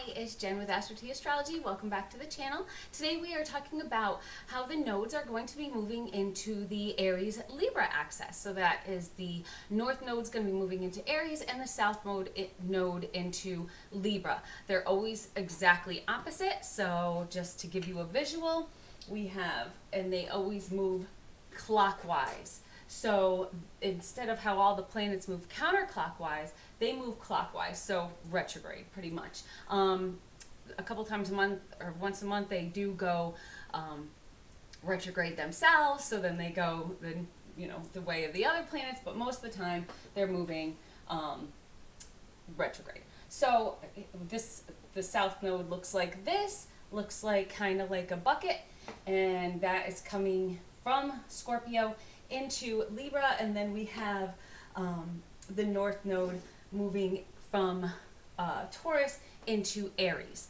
it's Jen with Astrology. Welcome back to the channel. Today we are talking about how the nodes are going to be moving into the Aries Libra axis. So that is the north node is going to be moving into Aries and the south node into Libra. They're always exactly opposite. So just to give you a visual, we have, and they always move clockwise. So instead of how all the planets move counterclockwise, they move clockwise, so retrograde pretty much. A couple times a month or once a month they do go retrograde themselves, so then they go the way of the other planets, but most of the time they're moving retrograde. So the south node looks like this, looks like kind of like a bucket, and that is coming from Scorpio into Libra, and then we have the north node moving from Taurus into Aries.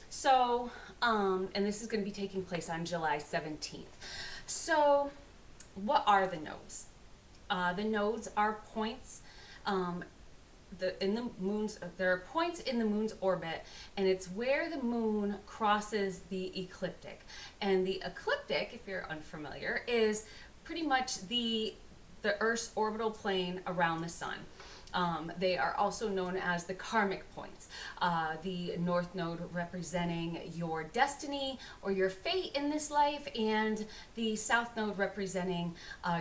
So, and this is going to be taking place on July 17th. So, what are the nodes? The nodes are points in the moon's. There are points in the moon's orbit, and it's where the moon crosses the ecliptic. And the ecliptic, if you're unfamiliar, is pretty much the Earth's orbital plane around the sun. They are also known as the karmic points. The north node representing your destiny or your fate in this life, and the south node representing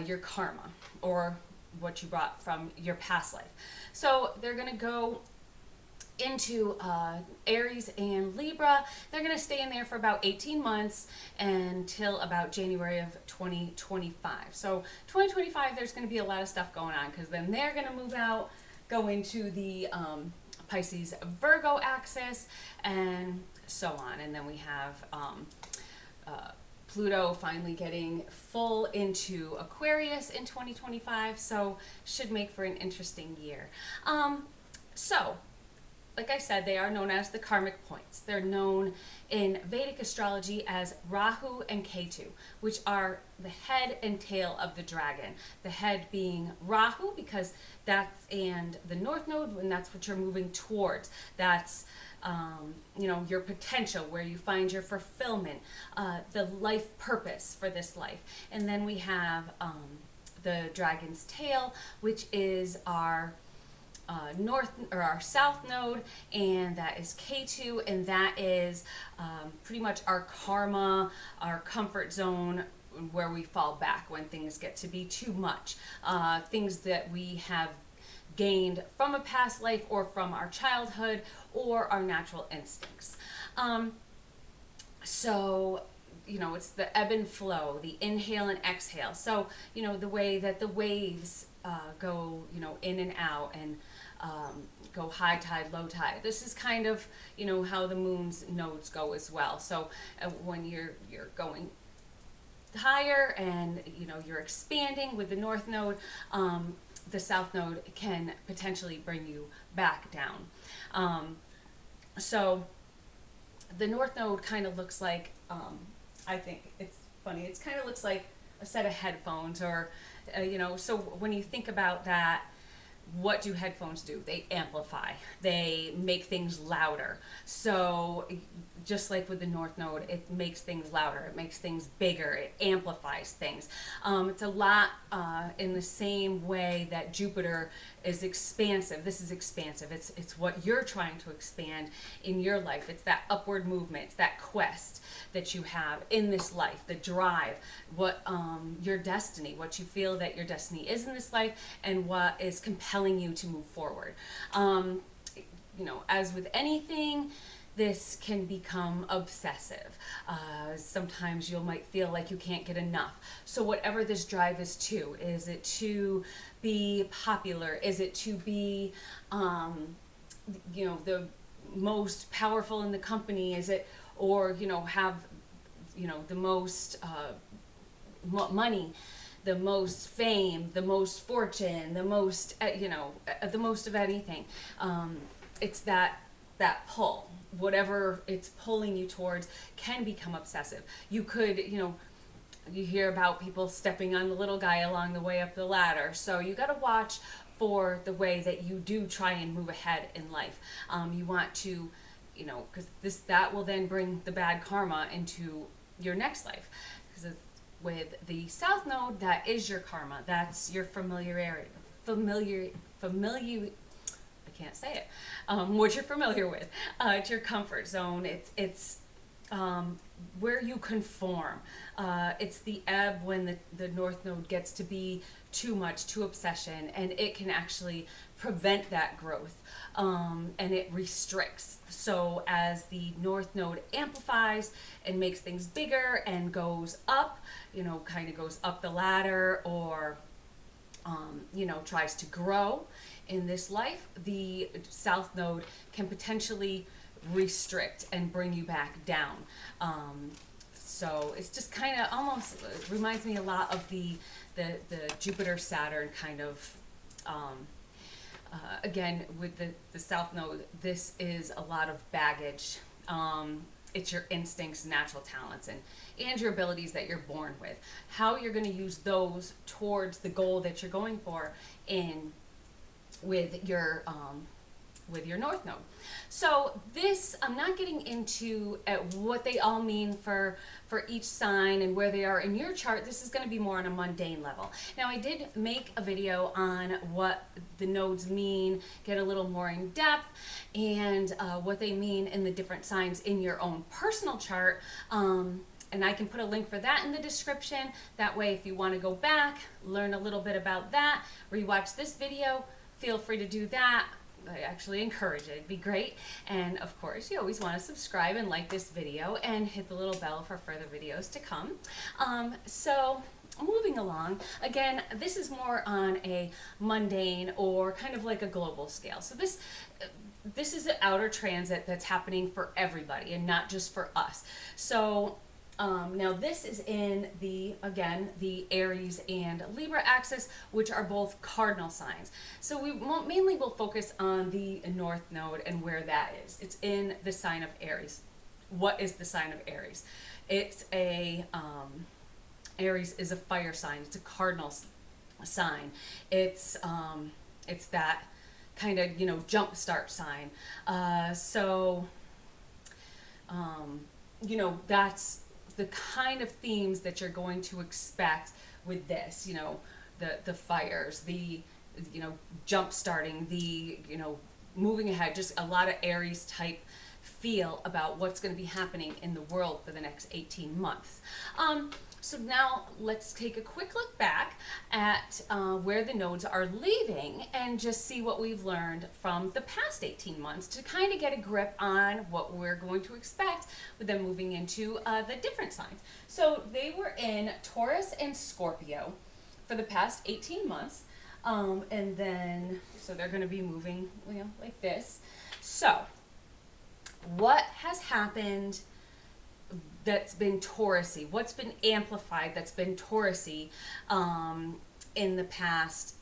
your karma or what you brought from your past life. So they're going to go into Aries and Libra. They're going to stay in there for about 18 months until about January of 2025. So 2025, there's going to be a lot of stuff going on, because then they're going to move out, go into the Pisces Virgo axis, and so on. And then we have Pluto finally getting full into Aquarius in 2025, so should make for an interesting year. So like I said, they are known as the karmic points. They're known in Vedic astrology as Rahu and Ketu, which are the head and tail of the dragon. The head being Rahu, because that's, and the north node, and that's what you're moving towards. That's your potential, where you find your fulfillment, the life purpose for this life. And then we have the dragon's tail, which is our north or our south node, and that is K2, and that is pretty much our karma, our comfort zone, where we fall back when things get to be too much, things that we have gained from a past life or from our childhood or our natural instincts. So it's the ebb and flow, the inhale and exhale. So the way that the waves go in and out, and go high tide, low tide. This is kind of how the moon's nodes go as well. So when you're going higher and you're expanding with the north node, the south node can potentially bring you back down. So the north node kind of looks like, I think it's funny, it kind of looks like a set of headphones, or so when you think about that, what do headphones do? They amplify. They make things louder. So just like with the north node, it makes things louder. It makes things bigger. It amplifies things. It's a lot in the same way that Jupiter is expansive. This is expansive. It's what you're trying to expand in your life. It's that upward movement. It's that quest that you have in this life, the drive, what your destiny, what you feel that your destiny is in this life, and what is compelling you to move forward. As with anything, this can become obsessive. Sometimes you might feel like you can't get enough. So whatever this drive is it to be popular? Is it to be, the most powerful in the company? Is it, or, have, the most money, the most fame, the most fortune, the most, the most of anything. It's that pull. Whatever it's pulling you towards can become obsessive. You could, you hear about people stepping on the little guy along the way up the ladder. So you got to watch for the way that you do try and move ahead in life. You want to, you know, because that will then bring the bad karma into your next life. Because with the South Node, that is your karma. That's your familiarity, familiar. I can't say it. What you're familiar with. It's your comfort zone. It's where you conform. It's the ebb when the North Node gets to be too much, too obsession, and it can actually prevent that growth, and it restricts. So as the North Node amplifies and makes things bigger and goes up, you know, kind of goes up the ladder, or you know, tries to grow in this life, the South Node can potentially restrict and bring you back down. So it's just kind of almost reminds me a lot of the Jupiter Saturn kind of, again with the South Node, this is a lot of baggage. It's your instincts, natural talents, and your abilities that you're born with. How you're going to use those towards the goal that you're going for with your North Node. So this, I'm not getting into what they all mean for each sign and where they are in your chart. This is going to be more on a mundane level. Now, I did make a video on what the nodes mean, get a little more in depth, and what they mean in the different signs in your own personal chart. And I can put a link for that in the description. That way, if you want to go back, learn a little bit about that, rewatch this video, feel free to do that. I actually encourage it. It'd be great. And of course, you always want to subscribe and like this video and hit the little bell for further videos to come. So moving along, again, this is more on a mundane or kind of like a global scale. So this is an outer transit that's happening for everybody and not just for us. So now this is in the Aries and Libra axis, which are both cardinal signs. So we mainly will focus on the North Node and where that is. It's in the sign of Aries. What is the sign of Aries? It's Aries is a fire sign. It's a cardinal sign. It's that kind of, you know, jump start sign. You know, that's the kind of themes that you're going to expect with this, you know, the fires, the, you know, jump starting, the, you know, moving ahead, just a lot of Aries type feel about what's going to be happening in the world for the next 18 months. So now let's take a quick look back at where the nodes are leaving and just see what we've learned from the past 18 months to kind of get a grip on what we're going to expect with them moving into the different signs. So they were in Taurus and Scorpio for the past 18 months. And then, so they're going to be moving, you know, like this. So what has happened that's been Taurusy? What's been amplified that's been Taurusy in the past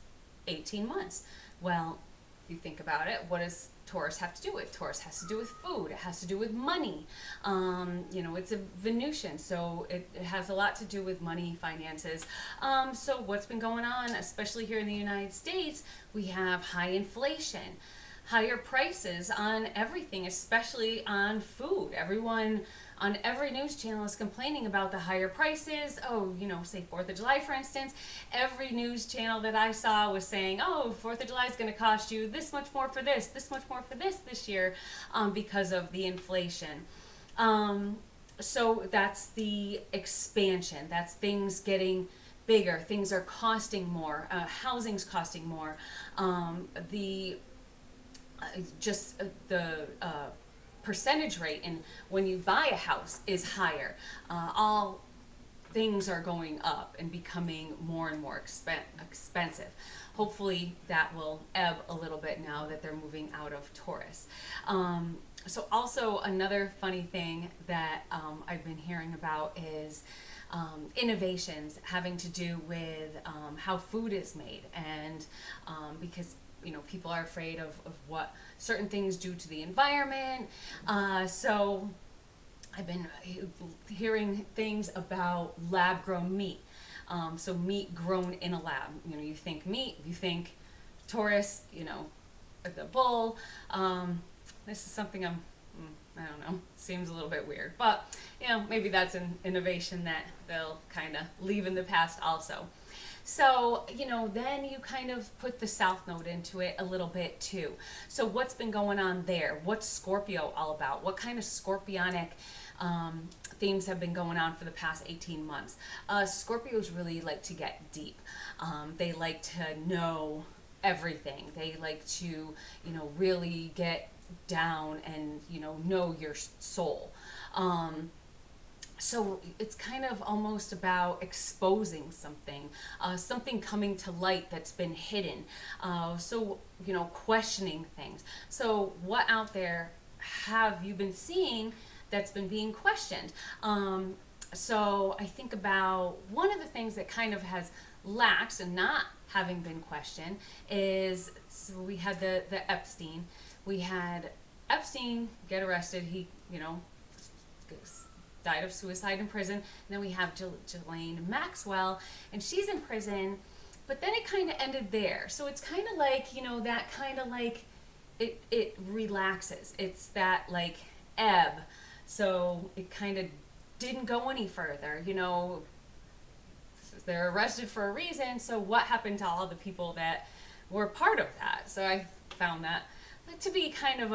18 months? Well, if you think about it, what does Taurus have to do with? Taurus has to do with food. It has to do with money. You know, it's a Venusian, so it has a lot to do with money, finances. So what's been going on, especially here in the United States, we have high inflation, higher prices on everything, especially on food. Everyone on every news channel is complaining about the higher prices. Oh, you know, say 4th of July, for instance. Every news channel that I saw was saying, oh, 4th of July is going to cost you this much more for this much more for this year, because of the inflation. So that's the expansion. That's things getting bigger. Things are costing more. Housing's costing more. The percentage rate in when you buy a house is higher. All things are going up and becoming more and more expensive. Hopefully that will ebb a little bit now that they're moving out of Taurus. So also another funny thing that I've been hearing about is innovations having to do with how food is made, and because you know, people are afraid of what certain things do to the environment. So I've been hearing things about lab-grown meat. So meat grown in a lab. You know, you think meat, you think Taurus, you know, the bull. This is something I'm I don't know, seems a little bit weird, but you know, maybe that's an innovation that they'll kind of leave in the past also. So, you know, then you kind of put the South Node into it a little bit too. So what's been going on there? What's Scorpio all about? What kind of scorpionic themes have been going on for the past 18 months? Scorpios really like to get deep. They like to know everything. They like to, you know, really get down and, you know your soul. So it's kind of almost about exposing something, something coming to light that's been hidden. So, you know, questioning things. So what out there have you been seeing that's been being questioned? So I think about one of the things that kind of has lacked and not having been questioned is, so we had the Epstein. We had Epstein get arrested. He, you know, died of suicide in prison. And then we have Ghislaine Maxwell, and she's in prison, but then it kind of ended there. So it's kind of like, you know, that kind of like, it relaxes. It's that like ebb. So it kind of didn't go any further, you know. They're arrested for a reason, so what happened to all the people that were part of that? So I found that to be kind of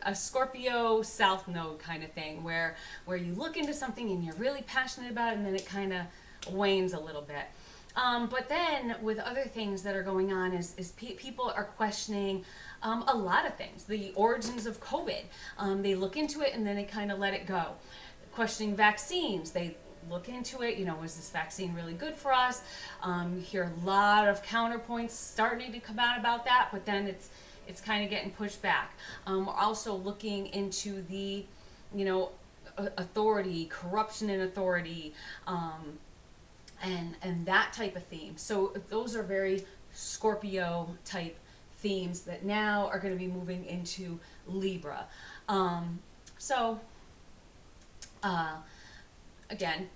a Scorpio South Node kind of thing, where you look into something and you're really passionate about it, and then it kind of wanes a little bit. But then with other things that are going on is people are questioning a lot of things. The origins of COVID. They look into it and then they kind of let it go. Questioning vaccines. They look into it, you know, is this vaccine really good for us? You hear a lot of counterpoints starting to come out about that, but then it's kind of getting pushed back. We're also looking into the, you know, authority, corruption in authority, and that type of theme. So those are very Scorpio type themes that now are going to be moving into Libra. Again,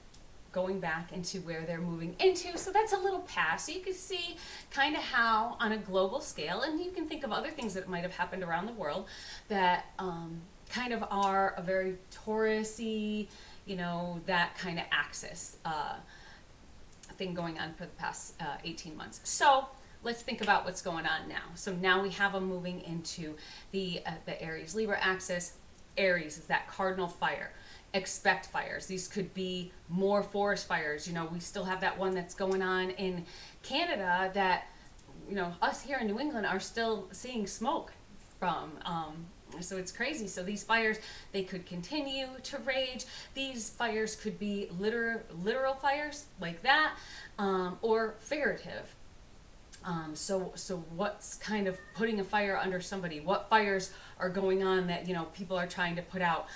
going back into where they're moving into. So that's a little past. So you can see kind of how on a global scale, and you can think of other things that might have happened around the world that kind of are a very Taurus-y, you know, that kind of axis thing going on for the past 18 months. So let's think about what's going on now. So now we have them moving into the Aries Libra axis. Aries is that cardinal fire. Expect fires. These could be more forest fires. You know, we still have that one that's going on in Canada that, you know, us here in New England are still seeing smoke from. So it's crazy. So these fires, they could continue to rage. These fires could be literal fires like that, or figurative. So what's kind of putting a fire under somebody? What fires are going on that, you know, people are trying to put out?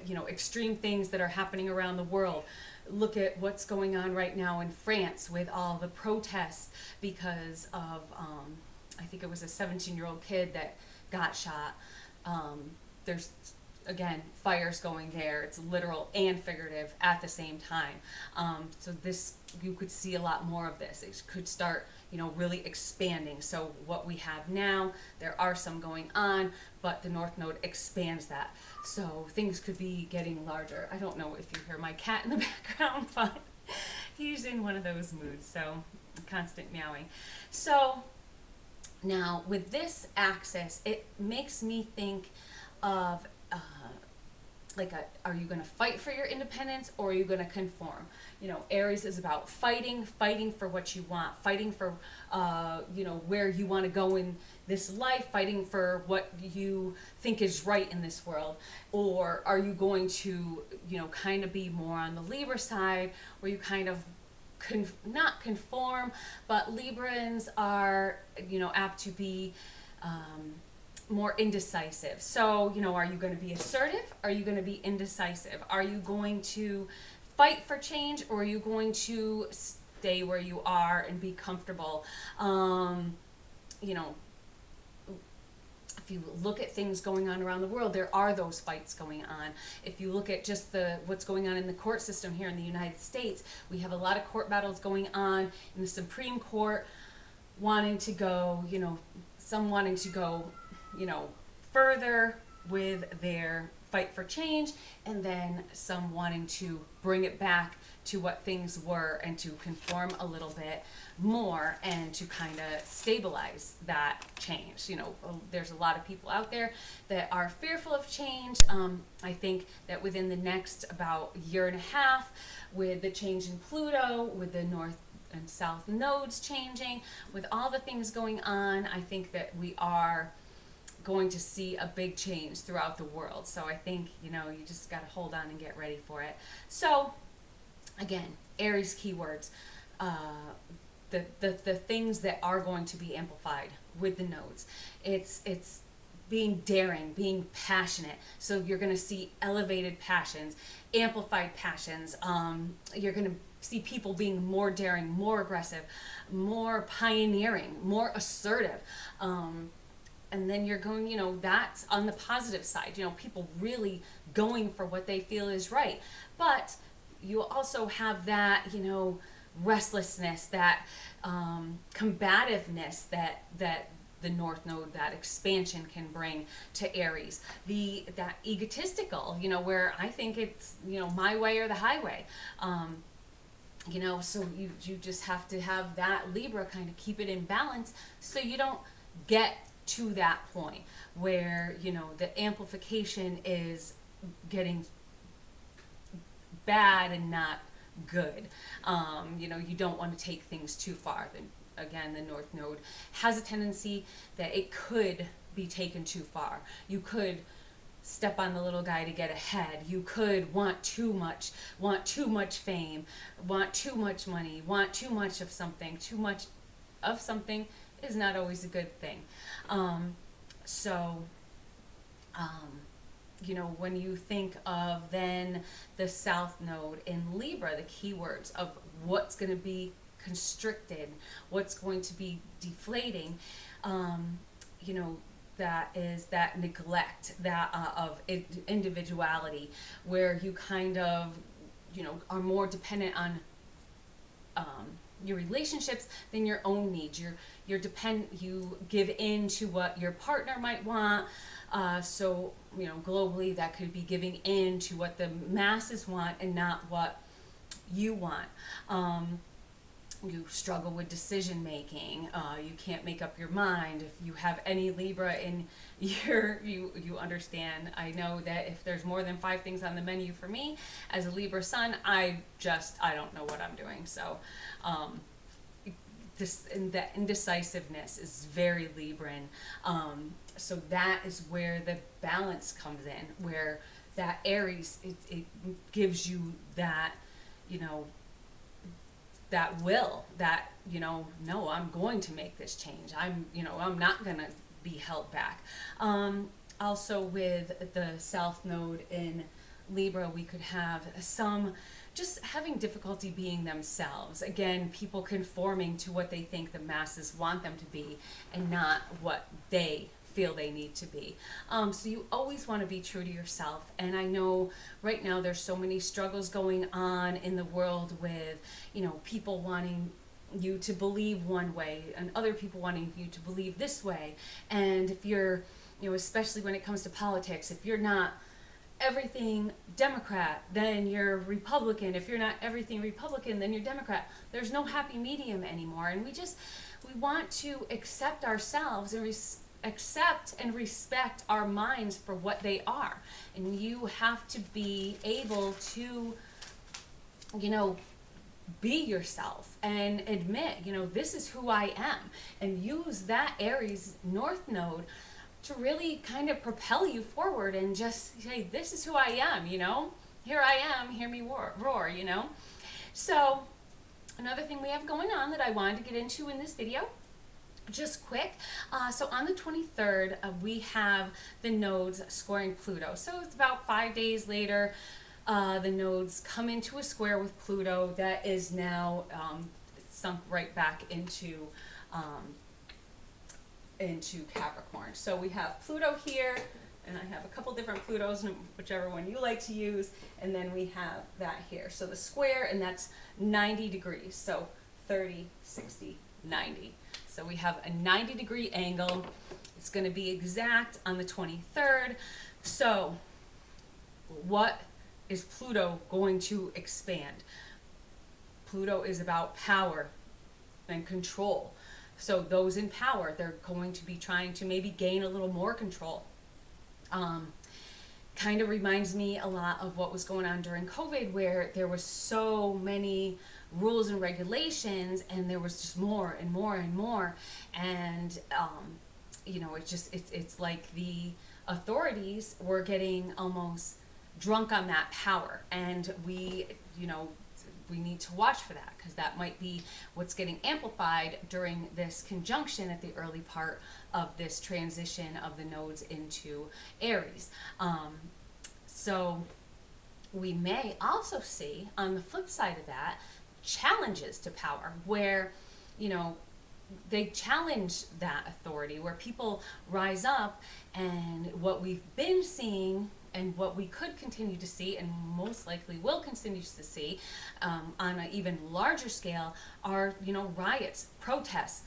You know, extreme things that are happening around the world. Look at what's going on right now in France with all the protests because of, I think it was a 17-year-old kid that got shot. There's, again, fires going there. It's literal and figurative at the same time. So this, you could see a lot more of this. It could start, you know, really expanding. So what we have now, there are some going on, but the North Node expands that. So things could be getting larger. I don't know if you hear my cat in the background, but he's in one of those moods, so constant meowing. So now with this axis, it makes me think of are you going to fight for your independence, or are you going to conform? You know, Aries is about fighting for what you want, fighting for, you know, where you want to go in this life, fighting for what you think is right in this world. Or are you going to, you know, kind of be more on the Libra side, where you kind of not conform, but Librans are, you know, apt to be more indecisive. So, you know, are you going to be assertive? Are you going to be indecisive? Are you going to fight for change, or are you going to stay where you are and be comfortable? You know, if you look at things going on around the world, there are those fights going on. If you look at just what's going on in the court system here in the United States, we have a lot of court battles going on in the Supreme Court, wanting to go, you know, some wanting to go, you know, further with their fight for change, and then some wanting to bring it back to what things were and to conform a little bit more and to kind of stabilize that change. You know, there's a lot of people out there that are fearful of change. I think that within the next about year and a half, with the change in Pluto, with the north and south nodes changing, with all the things going on, I think that we are going to see a big change throughout the world. So I think, you know, you just got to hold on and get ready for it. So again, Aries keywords, the things that are going to be amplified with the nodes. It's being daring, being passionate. So you're going to see elevated passions, amplified passions. You're going to see people being more daring, more aggressive, more pioneering, more assertive. And then you're going, you know, that's on the positive side, you know, people really going for what they feel is right. But you also have that, you know, restlessness, that combativeness that the North Node, that expansion can bring to Aries. That egotistical, you know, where I think it's, you know, my way or the highway. You know, so you just have to have that Libra kind of keep it in balance so you don't get to that point where, you know, the amplification is getting bad and not good. You know, you don't want to take things too far. Again, the North Node has a tendency that it could be taken too far. You could step on the little guy to get ahead. You could want too much fame, want too much money, want too much of something. Too much of something is not always a good thing. You know, when you think of then the South Node in Libra, the keywords of what's going to be constricted, what's going to be deflating, you know, that is that neglect, that of individuality, where you kind of, you know, are more dependent on your relationships than your own needs. You give in to what your partner might want. So, you know, globally that could be giving in to what the masses want and not what you want. You struggle with decision making. You can't make up your mind. If you have any Libra in you understand. I know that if there's more than 5 things on the menu for me as a Libra sun, I don't know what I'm doing. So that indecisiveness is very Libran. So that is where the balance comes in, where that Aries, it gives you that, you know, that will, that, you know, no, I'm going to make this change. I'm not going to be held back. Also with the South Node in Libra, we could have some just having difficulty being themselves. Again, people conforming to what they think the masses want them to be and not what they feel they need to be. So you always want to be true to yourself. And I know right now there's so many struggles going on in the world with, you know, people wanting you to believe one way and other people wanting you to believe this way. And if you're, you know, especially when it comes to politics, if you're not everything Democrat, then you're Republican. If you're not everything Republican, then you're Democrat. There's no happy medium anymore. And we want to accept ourselves and accept and respect our minds for what they are. And you have to be able to, you know, be yourself and admit, you know, this is who I am, and use that Aries North Node to really kind of propel you forward and just say, this is who I am, you know, here I am, hear me roar, you know. So another thing we have going on that I wanted to get into in this video, just quick. So on the 23rd, we have the nodes squaring Pluto. So it's about 5 days later, the nodes come into a square with Pluto that is now sunk right back into Capricorn. So we have Pluto here, and I have a couple different Plutos, whichever one you like to use, and then we have that here. So the square, and that's 90 degrees, so 30, 60, 90. So we have a 90-degree angle. It's going to be exact on the 23rd. So, what is Pluto going to expand? Pluto is about power and control. So those in power, they're going to be trying to maybe gain a little more control. Um, Kind of reminds me a lot of what was going on during COVID, where there was so many rules and regulations, and there was just more and more and more, and it's like the authorities were getting almost drunk on that power, and we need to watch for that, because that might be what's getting amplified during this conjunction at the early part of this transition of the nodes into Aries. So we may also see, on the flip side of that, challenges to power, where, you know, they challenge that authority, where people rise up, and what we've been seeing and what we could continue to see, and most likely will continue to see on an even larger scale, are, riots, protests,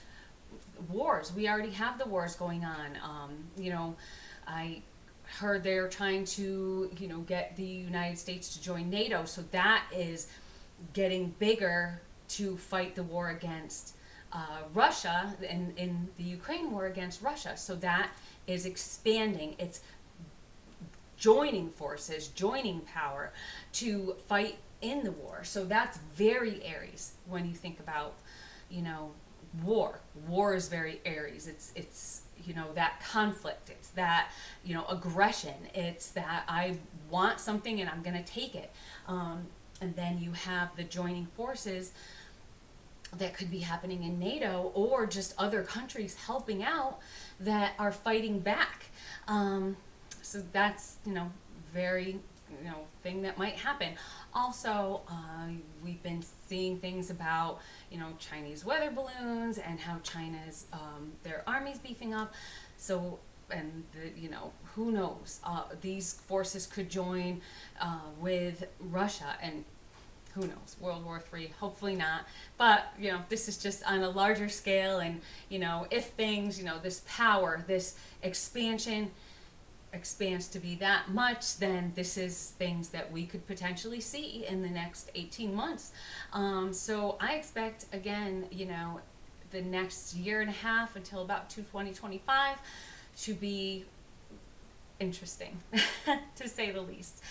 wars. We already have the wars going on. I heard they're trying to, get the United States to join NATO, so that is getting bigger to fight the war against Russia, in the Ukraine war against Russia. So that is expanding. It's joining forces, joining power to fight in the war. So that's very Aries when you think about, war. War is very Aries. It's that conflict. It's that, aggression. It's that I want something and I'm going to take it. And then you have the joining forces that could be happening in NATO, or just other countries helping out that are fighting back. So that's, very, thing that might happen. Also, we've been seeing things about, Chinese weather balloons, and how China's, their army's beefing up. So, and who knows? These forces could join with Russia, and who knows, World War III, hopefully not. But, this is just on a larger scale, and, if things, this power, this expansion expands to be that much, then this is things that we could potentially see in the next 18 months. So I expect, again, the next year and a half until about 2025 to be interesting, to say the least.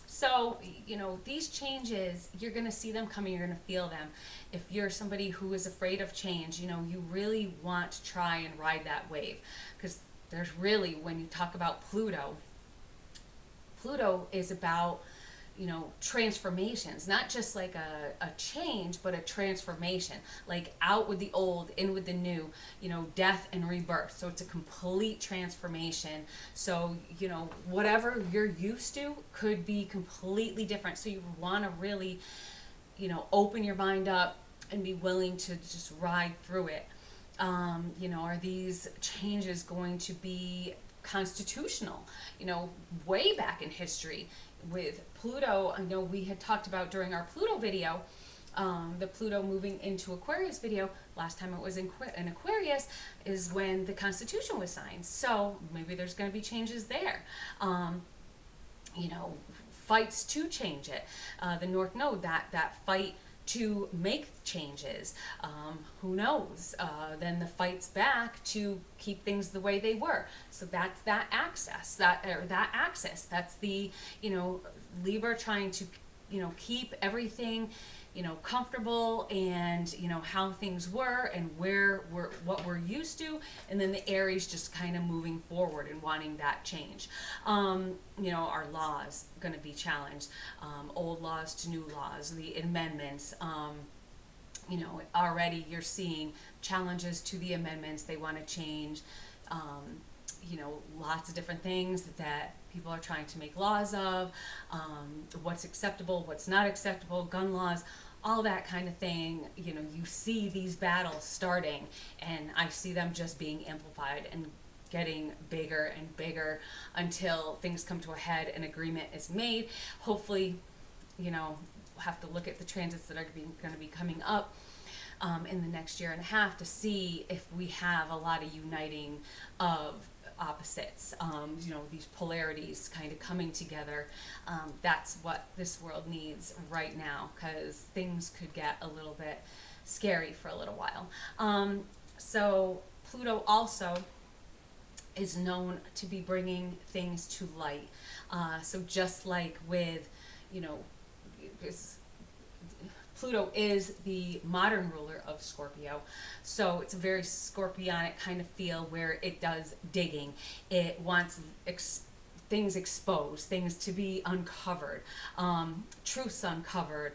So, these changes, you're going to see them coming, you're going to feel them. If you're somebody who is afraid of change, you really want to try and ride that wave. Because there's really, when you talk about Pluto is about, transformations, not just like a change, but a transformation, like out with the old, in with the new, death and rebirth. So it's a complete transformation. So, whatever you're used to could be completely different. So you want to really, open your mind up and be willing to just ride through it. Are these changes going to be constitutional? Way back in history with Pluto, I know we had talked about during our Pluto video, the Pluto moving into Aquarius video, last time it was in Aquarius, is when the Constitution was signed. So maybe there's going to be changes there. Fights to change it. The North Node, that fight to make changes. Who knows? Then the fights back to keep things the way they were. So that's that access, that axis. That's the, Libra trying to, keep everything, comfortable, and, how things were and what we're used to. And then the Aries just kind of moving forward and wanting that change. Our laws going to be challenged. Old laws to new laws, the amendments. Already you're seeing challenges to the amendments. They want to change, lots of different things that people are trying to make laws of, what's acceptable, what's not acceptable, gun laws, all that kind of thing. You see these battles starting, and I see them just being amplified and getting bigger and bigger until things come to a head and agreement is made. Hopefully, we'll have to look at the transits that are going to be coming up in the next year and a half to see if we have a lot of uniting of opposites, you know, these polarities kind of coming together. That's what this world needs right now, because things could get a little bit scary for a little while. So Pluto also is known to be bringing things to light. So just like with, you know, Pluto is the modern ruler of Scorpio, so it's a very scorpionic kind of feel where it does digging. It wants things exposed, things to be uncovered, truths uncovered,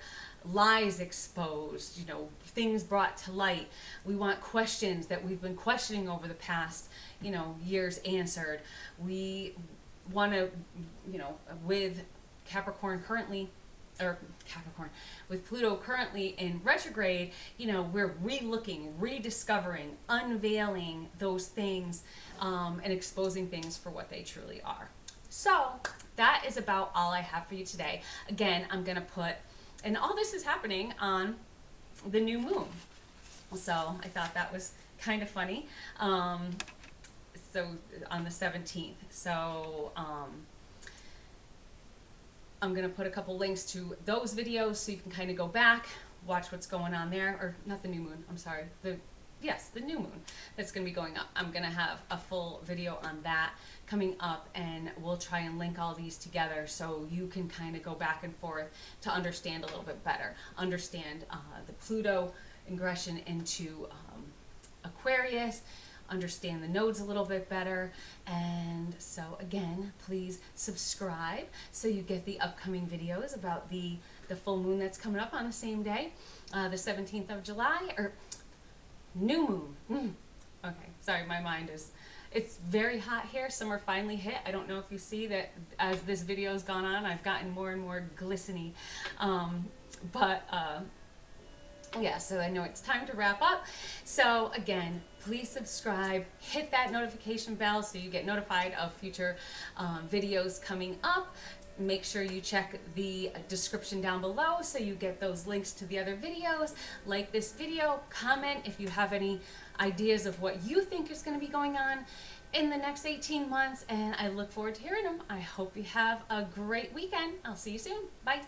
lies exposed, you know, things brought to light. We want questions that we've been questioning over the past, you know, years answered. We want to, you know, with Capricorn currently, or Capricorn, with Pluto currently in retrograde, you know, we're re-looking, rediscovering, unveiling those things, and exposing things for what they truly are. So that is about all I have for you today. Again, I'm going to put, and all this is happening on the new moon. So I thought that was kind of funny. So on the 17th. So, I'm going to put a couple links to those videos so you can kind of go back, watch what's going on there, or not the new moon, I'm sorry, the new moon that's going to be going up. I'm going to have a full video on that coming up, and we'll try and link all these together so you can kind of go back and forth to understand a little bit better, understand the Pluto ingression into Aquarius, understand the nodes a little bit better. And so again, please subscribe so you get the upcoming videos about the full moon that's coming up on the same day, the 17th of July, or new moon. Okay, sorry, my mind is, it's very hot here. Summer finally hit. I don't know if you see that as this video has gone on, I've gotten more and more glistening. Yeah, so I know it's time to wrap up. So again, please subscribe, hit that notification bell so you get notified of future videos coming up. Make sure you check the description down below so you get those links to the other videos. Like this video, comment if you have any ideas of what you think is going to be going on in the next 18 months, and I look forward to hearing them. I hope you have a great weekend. I'll see you soon. Bye.